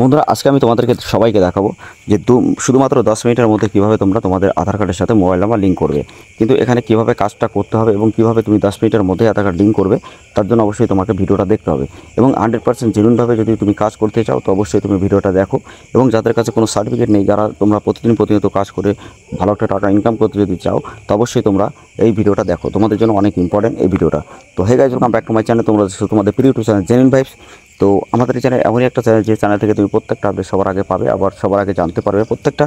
বন্ধুরা আজকে আমি তোমাদেরকে সবাইকে দেখাবো যে শুধুমাত্র 10 মিনিটের মধ্যে কিভাবে তোমরা তোমাদের আধার কার্ডের সাথে মোবাইল নাম্বার লিঙ্ক করবে। কিন্তু এখানে কিভাবে কাজটা করতে হবে এবং কিভাবে তুমি 10 মিনিটের মধ্যে আধার কার্ড লিঙ্ক করবে তার জন্য অবশ্যই তোমাকে ভিডিওটা দেখতে হবে এবং 100% জেনুইনভাবে যদি তুমি কাজ করতে চাও তো অবশ্যই তুমি ভিডিওটা দেখো। এবং যাদের কাছে কোনো সার্টিফিকেট নেই, যারা তোমরা প্রতিনিয়ত কাজ করে ভালো একটা টাকা ইনকাম করতে যদি চাও তো অবশ্যই তোমরা এই ভিডিওটা দেখো, তোমাদের জন্য অনেক ইম্পর্টেন্ট এই ভিডিওটা। তো hey guys, welcome back to my channel. তোমরা তোমাদের প্রিয় ইউটিউব চ্যানেল জেনুইন ভাইবস। তো আমাদের এই চ্যানেল এমনই একটা চ্যানেল যে চ্যানেল থেকে তুমি প্রত্যেকটা আপডেট সবার আগে পাবে, আবার সবার আগে জানতে পারবে, প্রত্যেকটা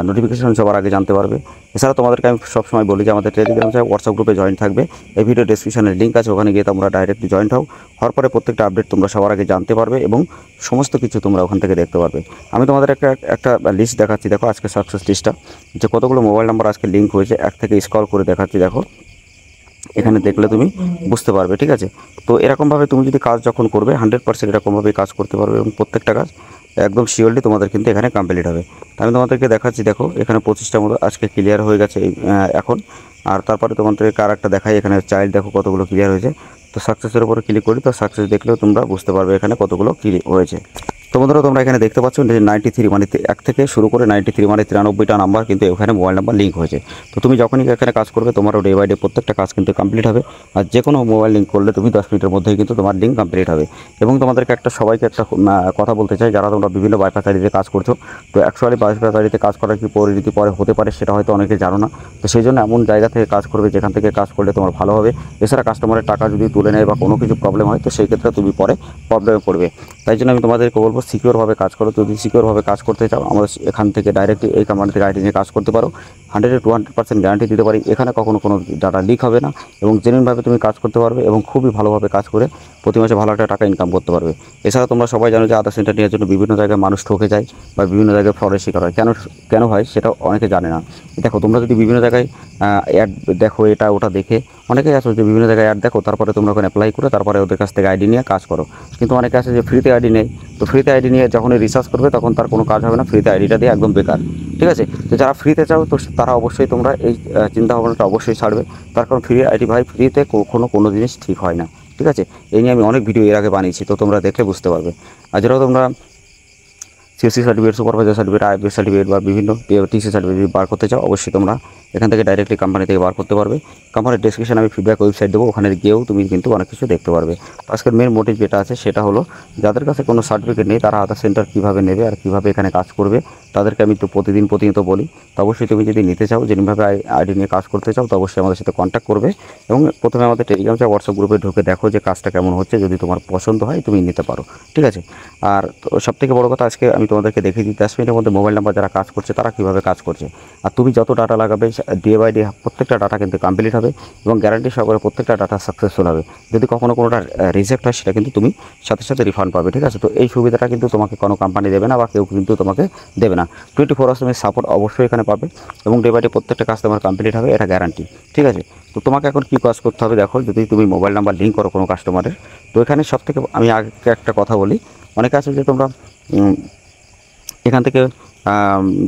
নোটিফিকেশন সবার আগে জানতে পারবে। এছাড়া তোমাদেরকে আমি সবসময় বলি যে আমাদের টেলিগ্রাম হোয়াটসঅ্যাপ গ্রুপে জয়েন থাকবে, এই ভিডিও ডেসক্রিপশনের লিঙ্ক আছে, ওখানে গিয়ে তোমরা ডাইরেক্টলি জয়েন্ট হও। হওয়ার পরে প্রত্যেকটা আপডেট তোমরা সবার আগে জানতে পারবে এবং সমস্ত কিছু তোমরা ওখান থেকে দেখতে পারবে। আমি তোমাদের একটা লিস্ট দেখাচ্ছি, দেখো আজকে সাকসেস লিস্টটা যে কতগুলো মোবাইল নাম্বার আজকে লিঙ্ক হয়েছে, এক থেকে স্ক্রল করে দেখাচ্ছি। দেখো এখানে দেখলে তুমি বুঝতে পারবে, ঠিক আছে। তো এরকমভাবে তুমি যদি কাজ যখন করবে 100% এরকমভাবেই কাজ করতে পারবে এবং প্রত্যেকটা কাজ একদম শিওরলি তোমাদের কিন্তু এখানে কমপ্লিট হবে। তো আমি তোমাদেরকে দেখাচ্ছি, দেখো এখানে 25টার মতো আজকে ক্লিয়ার হয়ে গেছে এখন। আর তারপরে তোমাদেরকে আর একটা দেখাই, এখানে চাইল্ড দেখো কতগুলো ক্লিয়ার হয়েছে। তো সাকসেসের উপরে ক্লিক করি, তো সাকসেস দেখলেও তোমরা বুঝতে পারবে এখানে কতগুলো ক্লিক হয়েছে। তো বন্ধুরা তোমরা এখানে দেখতে পাচ্ছ যে 93 মানে এক থেকে শুরু করে 93 মানে 93টা নাম্বার কিন্তু এখানে মোবাইল নাম্বার লিঙ্ক হয়েছে। তো তুমি যখনই এখানে কাজ করবে তোমারও ডে বাই ডে প্রত্যেকটা কাজ কিন্তু কমপ্লিট হবে। আর যে কোনো মোবাইল লিঙ্ক করলে তুমি 10 মিনিটের মধ্যেই কিন্তু তোমার লিঙ্ক কমপ্লিট হবে। এবং তোমাদেরকে সবাইকে একটা কথা বলতে চাই, যারা তোমরা বিভিন্ন বাইপাসারিতে কাজ করছো, তো অ্যাকচুয়ালি বাইপাসারিতে কাজ করার কি পরিণতি পরে হতে পারে সেটা হয়তো অনেকে জানো না। তো সেই জন্য এমন জায়গা থেকে কাজ করবে যেখান থেকে কাজ করলে তোমার ভালো হবে। এছাড়া কাস্টমারের টাকা যদি তুলে নেয় বা কোনো কিছু প্রবলেম হয় তো সেই ক্ষেত্রে তুমি পরে প্রবলেমে পড়বে। তাই জন্য আমি তোমাদেরকে বলবো সিকিউরভাবে কাজ করো। যদি সিকিউরভাবে কাজ করতে চাও আমাদের এখান থেকে ডাইরেক্টলি এই কোম্পানি থেকে আইডি নিয়ে কাজ করতে পারো। 100-200% গ্যারান্টি দিতে পারি, এখানে কখনো কোনো ডাটা লিক হবে না এবং জেনুইনভাবে তুমি কাজ করতে পারবে এবং খুবই ভালোভাবে কাজ করে প্রতি মাসে ভালো একটা টাকা ইনকাম করতে পারবে। এছাড়া তোমরা সবাই জানো যে আধার সেন্টার নেওয়ার জন্য বিভিন্ন জায়গায় মানুষ ঠকে যায় বা বিভিন্ন জায়গায় ফ্রডের শিকার হয়। কেন হয় সেটা অনেকে জানে না। দেখো তোমরা যদি বিভিন্ন জায়গায় অ্যাড দেখো, এটা ওটা দেখে অনেকেই আছে যে বিভিন্ন জায়গায় অ্যাড দেখো, তারপরে তোমরা ওখানে অ্যাপ্লাই করে তারপরে ওদের কাছ থেকে আইডি নিয়ে কাজ করো। কিন্তু অনেকে আছে যে ফ্রিতে আইডি নেই, তো ফ্রিতে আইডি নিয়ে যখনই রিসার্চ করবে তখন তার কোনো কাজ হবে না, ফ্রিতে আইডিটা দিয়ে একদম বেকার, ঠিক আছে। তো যারা ফ্রিতে চাও তো তারা অবশ্যই তোমরা এই চিন্তাভাবনাটা অবশ্যই ছাড়বে, তার কারণ ফ্রি আইডি ভাই ফ্রিতে কখনো কোনো জিনিস ঠিক হয় না, ঠিক আছে। এই নিয়ে আমি অনেক ভিডিও এর আগে বানিয়েছি, তো তোমরা দেখলে বুঝতে পারবে। আর যারা তোমরা CSC certificate, supervisor certificate, IFS certificate বা বিভিন্ন টিসি সার্টিফিকেট বার করতে চাও অবশ্যই তোমরা এখান থেকে ডাইরেক্টলি কোম্পানি থেকে বার করতে পারবে। কোম্পানির ডেসক্রিপশন আমি ফিডব্যাক ওয়েবসাইট দেবো, ওখানে গিয়েও তুমি কিন্তু অনেক কিছু দেখতে পারবে। আজকের মেন মোটিভ যেটা আছে সেটা হলো যাদের কাছে কোনো সার্টিফিকেট নেই তারা আধার সেন্টার কীভাবে নেবে আর কীভাবে এখানে কাজ করবে তাদেরকে আমি তো প্রতিনিয়ত বলি। তো অবশ্যই তুমি যদি নিতে চাও, যেভাবে আইডি নিয়ে কাজ করতে চাও তো অবশ্যই আমাদের সাথে কন্ট্যাক্ট করবে এবং প্রথমে আমাদের টেলিগ্রাম হোয়াটসঅ্যাপ গ্রুপে ঢুকে দেখো যে কাজটা কেমন হচ্ছে, যদি তোমার পছন্দ হয় তুমি নিতে পারো, ঠিক আছে। আর তো সবথেকে বড় কথা আজকে আমি তোমাদেরকে দেখিয়ে দিই 10 মিনিটের মধ্যে মোবাইল নাম্বার যারা কাজ করছে তারা কীভাবে কাজ করছে। আর তুমি যত ডাটা লাগাবে ডে বাই ডে প্রত্যেকটা ডাটা কিন্তু কমপ্লিট হবে এবং গ্যারান্টি সহকারে প্রত্যেকটা ডাটা সাকসেসফুল হবে। যদি কখনো কোনোটা রিজেক্ট হয় সেটা কিন্তু তুমি সাথে সাথে রিফান্ড পাবে, ঠিক আছে। তো এই সুবিধাটা কিন্তু তোমাকে কোনো কোম্পানি দেবে না বা কেউ কিন্তু তোমাকে দেবে না। 24 আওয়ার্স তুমি সাপোর্ট অবশ্যই এখানে পাবে এবং ডে বাই ডে প্রত্যেকটা কাজ তোমার কমপ্লিট হবে, এটা গ্যারান্টি, ঠিক আছে। তো তোমাকে এখন কী কাজ করতে হবে দেখো, যদি তুমি মোবাইল নাম্বার লিঙ্ক করো কোনো কাস্টমারের, তো এখানে সবথেকে আমি আগে একটা কথা বলি, অনেকে আছে যে তোমরা এখান থেকে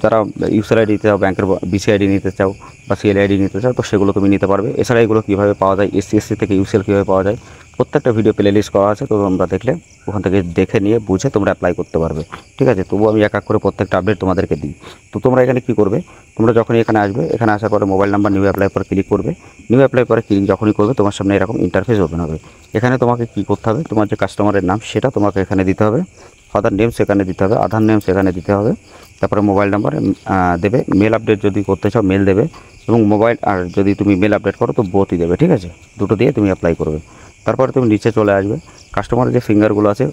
যারা ইউসার আইডি নিতে চাও, ব্যাংকের বিসি আইডি নিতে চাও বা সিএল আইডি নিতে চাও তো সেগুলো তুমি নিতে পারবে। এছাড়া এগুলো কীভাবে পাওয়া যায়, এসসি থেকে ইউসিএল কীভাবে পাওয়া যায় প্রত্যেকটা ভিডিও প্লে লিস্ট করা আছে, তো তোমরা দেখলে ওখান থেকে দেখে নিয়ে বুঝে তোমরা অ্যাপ্লাই করতে পারবে, ঠিক আছে। তবুও আমি এক এক করে প্রত্যেকটা আপডেট তোমাদেরকে দিই। তো তোমরা এখানে কী করবে, তোমরা যখনই এখানে আসবে, এখানে আসার পরে মোবাইল নাম্বার নিউ অ্যাপ্লাই করে ক্লিক করবে। নিউ অ্যাপ্লাই করে ক্লিক যখনই করবে তোমার সামনে এরকম ইন্টারফেস ওপেন হবে। এখানে তোমাকে কী করতে হবে, তোমার যে কাস্টমারের নাম সেটা তোমাকে এখানে দিতে হবে, ফাদার নেম সেখানে দিতে হবে, আধার নেম সেখানে দিতে হবে, তারপরে মোবাইল নাম্বার দেবে, মেল আপডেট যদি করতে চাও মেল দেবে এবং মোবাইল আর যদি তুমি মেল আপডেট করো তো বোথই দেবে, ঠিক আছে। দুটো দিয়ে তুমি অ্যাপ্লাই করবে। তারপরে তুমি নিচে চলে আসবে, কাস্টমারের যে ফিঙ্গারগুলো আছে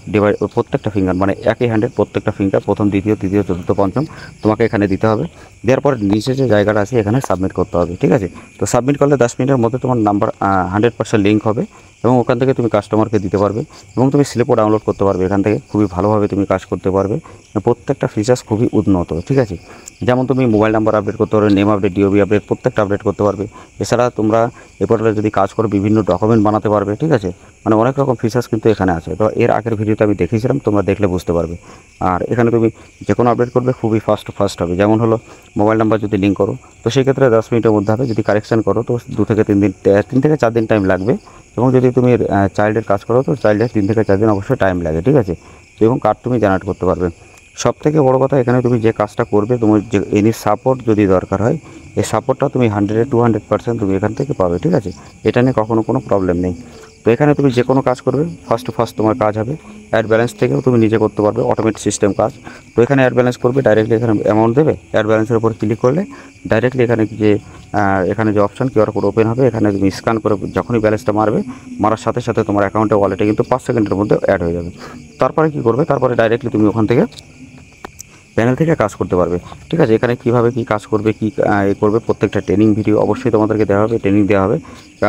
প্রত্যেকটা ফিঙ্গার মানে একই হ্যান্ডের প্রত্যেকটা ফিঙ্গার প্রথম, দ্বিতীয়, তৃতীয়, চতুর্থ, পঞ্চম তোমাকে এখানে দিতে হবে। দেওয়ার পরে নিচে যে জায়গাটা আছে এখানে সাবমিট করতে হবে, ঠিক আছে। তো সাবমিট করলে 10 মিনিটের মধ্যে তোমার নাম্বার 100% লিঙ্ক হবে এবং ওখান থেকে তুমি কাস্টমারকে দিতে পারবে এবং তুমি স্লিপও ডাউনলোড করতে পারবে। এখান থেকে খুবই ভালোভাবে তুমি কাজ করতে পারবে, প্রত্যেকটা ফিচার্স খুবই উন্নত, ঠিক আছে। যেমন তুমি মোবাইল নাম্বার আপডেট করতে পারবে, নেম আপডেট, ডিওবি আপডেট প্রত্যেকটা আপডেট করতে পারবে। এছাড়া তোমরা এ পোর্টালে যদি কাজ করো বিভিন্ন ডকুমেন্ট বানাতে পারবে, ঠিক আছে। মানে অনেক রকম ফিচার্স কিন্তু এখানে আছে, তো এর আগের ভিডিওতে আমি দেখিয়েছিলাম, তোমরা দেখলে বুঝতে পারবে। আর এখানে তুমি যে কোনো আপডেট করবে খুবই ফাস্ট হবে। যেমন হলো মোবাইল নাম্বার যদি লিঙ্ক করো তো সেক্ষেত্রে 10 মিনিটের মধ্যে হবে, যদি কারেকশান করো তো 2 থেকে 3 দিন, 3 থেকে 4 দিন টাইম লাগবে এবং যদি তুমি চাইল্ডের কাজ করো তো চাইল্ডের 3 থেকে 4 দিন অবশ্যই টাইম লাগে, ঠিক আছে। এবং কার্ড তুমি জেনারেট করতে পারবে। সবথেকে বড় কথা, এখানে তুমি যে কাজটা করবে, তোমার যে এনি সাপোর্ট যদি দরকার হয়, এই সাপোর্টটা তুমি 100-200% তুমি এখান থেকে পাবে, ঠিক আছে? এটা নিয়ে কখনো কোনো প্রবলেম নেই। তো এখানে তুমি যে কোনো কাজ করবে, ফার্স্ট তোমার কাজ হবে অ্যাড ব্যালেন্স থেকেও তুমি নিজে করতে পারবে, অটোমেটিক সিস্টেম কাজ। তো এখানে অ্যাড ব্যালেন্স করবে, ডাইরেক্টলি এখানে অ্যামাউন্ট দেবে, অ্যাড ব্যালেন্সের উপর ক্লিক করলে ডাইরেক্টলি এখানে যে অপশান কিউআর কোড ওপেন হবে, এখানে তুমি স্ক্যান করে যখনই ব্যালেন্সটা মারার সাথে সাথে তোমার অ্যাকাউন্টে ওয়ালেটে কিন্তু 5 সেকেন্ডের মধ্যে অ্যাড হয়ে যাবে। তারপরে কি করবে, তারপরে ডাইরেক্টলি তুমি ওখান থেকে প্যানেল থেকে কাজ করতে পারবে, ঠিক আছে? এখানে কীভাবে কী কাজ করবে, কী করবে, প্রত্যেকটা ট্রেনিং ভিডিও অবশ্যই তোমাদেরকে দেওয়া হবে, ট্রেনিং দেওয়া হবে,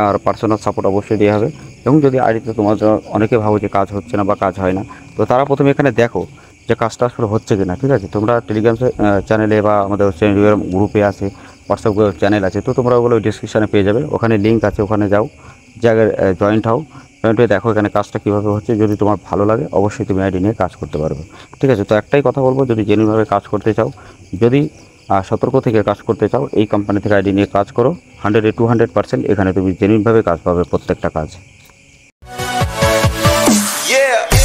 আর পার্সোনাল সাপোর্ট অবশ্যই দেওয়া হবে। এবং যদি আইডিতে তোমার অনেকে ভাবো যে কাজ হচ্ছে না বা কাজ হয় না, তো তারা প্রথমে এখানে দেখো যে কাজটা আসলে হচ্ছে কি না, ঠিক আছে? তোমরা টেলিগ্রাম চ্যানেলে বা আমাদের টেলিগ্রাম গ্রুপে আছে, হোয়াটসঅ্যাপ চ্যানেল আছে, তো তোমরা ওগুলো ডিসক্রিপশানে পেয়ে যাবে, ওখানে লিঙ্ক আছে, ওখানে যাও, জায়গায় জয়েন্ট হও, জয়েন্ট হয়ে দেখো এখানে কাজটা কীভাবে হচ্ছে। যদি তোমার ভালো লাগে অবশ্যই তুমি আইডি নিয়ে কাজ করতে পারবে, ঠিক আছে? তো একটাই কথা বলবো, যদি জেনুইনভাবে কাজ করতে চাও, যদি সতর্ক থেকে কাজ করতে চাও, এই কোম্পানি থেকে আইডি নিয়ে কাজ করো, 100-200% এখানে তুমি জেনুইনভাবে কাজ পাবে, প্রত্যেকটা কাজ। Yeah.